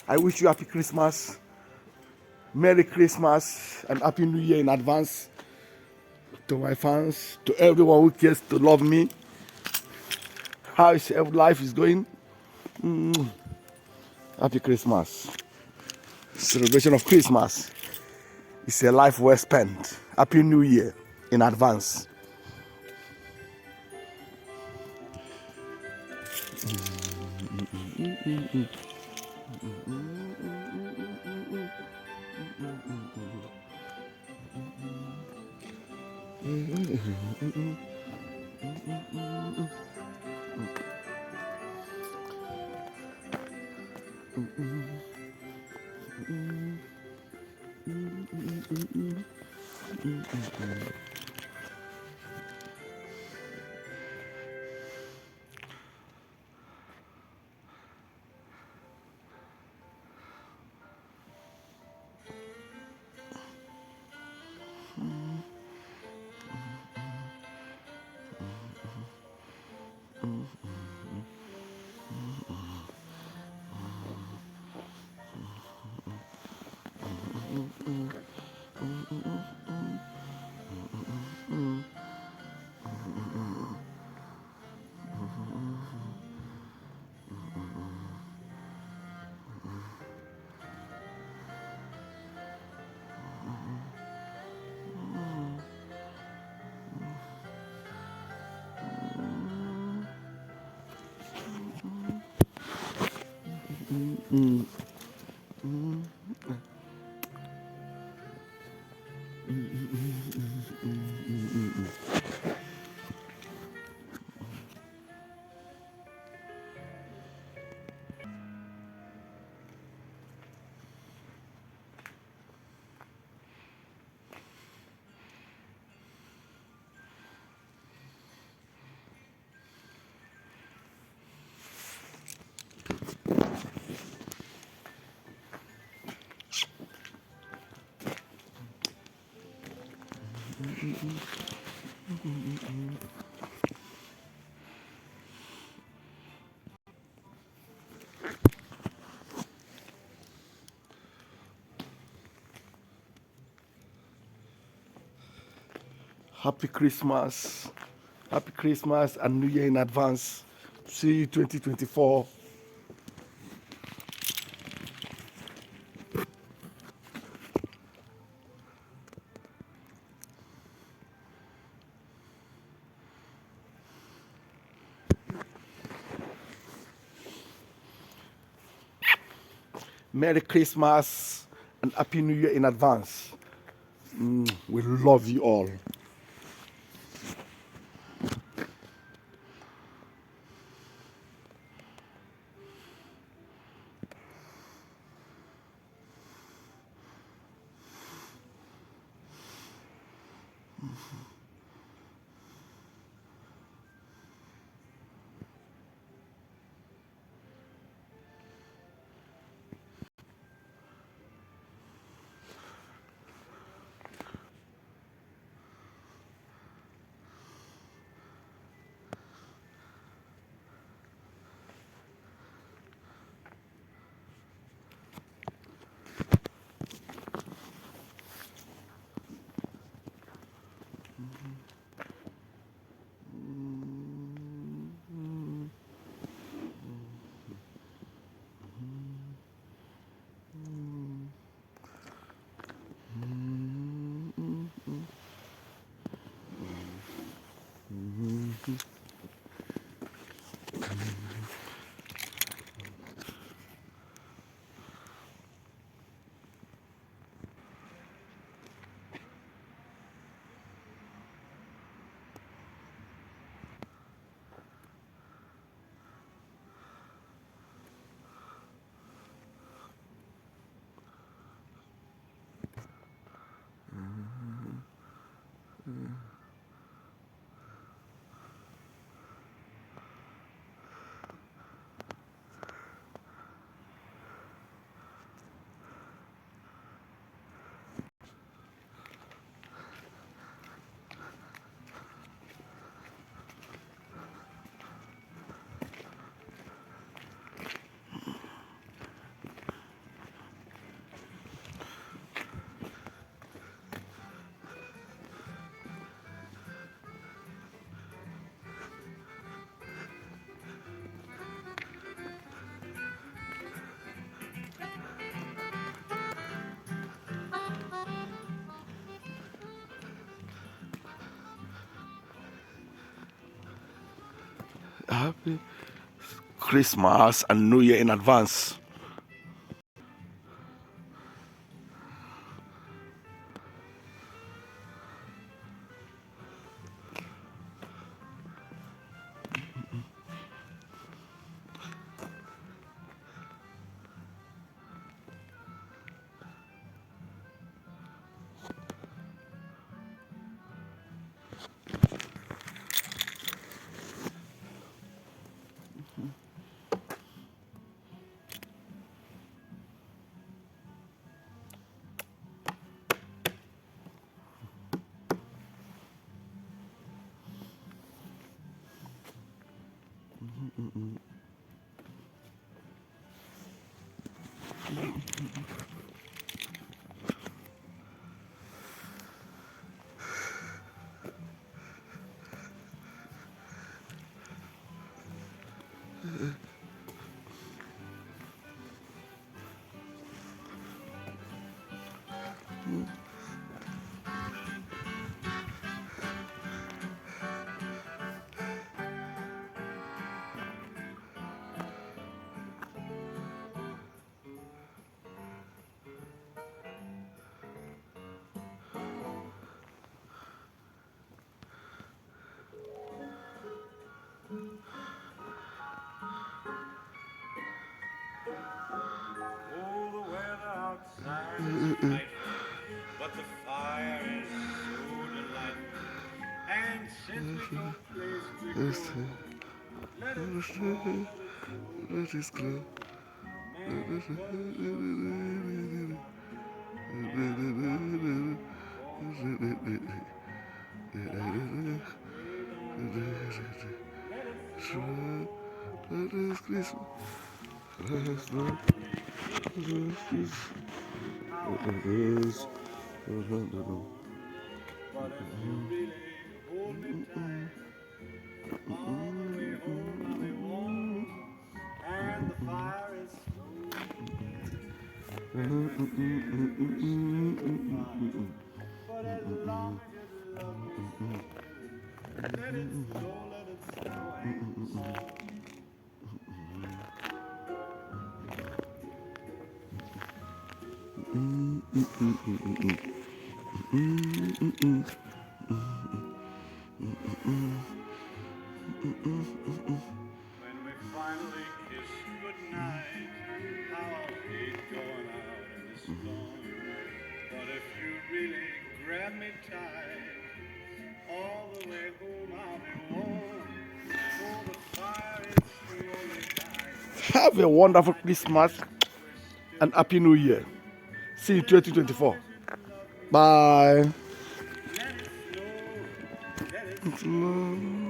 I wish you happy Christmas, Merry Christmas, and Happy New Year in advance to my fans, to everyone who cares to love me. How is life is going? Happy Christmas. Celebration of Christmas. It's a life well spent. Happy New Year in advance. Happy Christmas. Happy Christmas and New Year in advance. See you 2024. Merry Christmas and Happy New Year in advance. We love you all. Happy Christmas and New Year in advance. But the fire is so delightful, and since we've no place to go, let it snow, let it snow. Man, what a But if you really hold me tight, all the way home I'll be warm, and the fire is slow. But as long as you love me so, let it snow, let it snow, and snow. When we finally kiss goodnight, how I hate going out in the storm. But if you really grab me tight, all the way home I'll be warm. For the fire is slowly dying. Have a wonderful Christmas and Happy New Year. See you 2024. Bye. Let it snow, let it snow.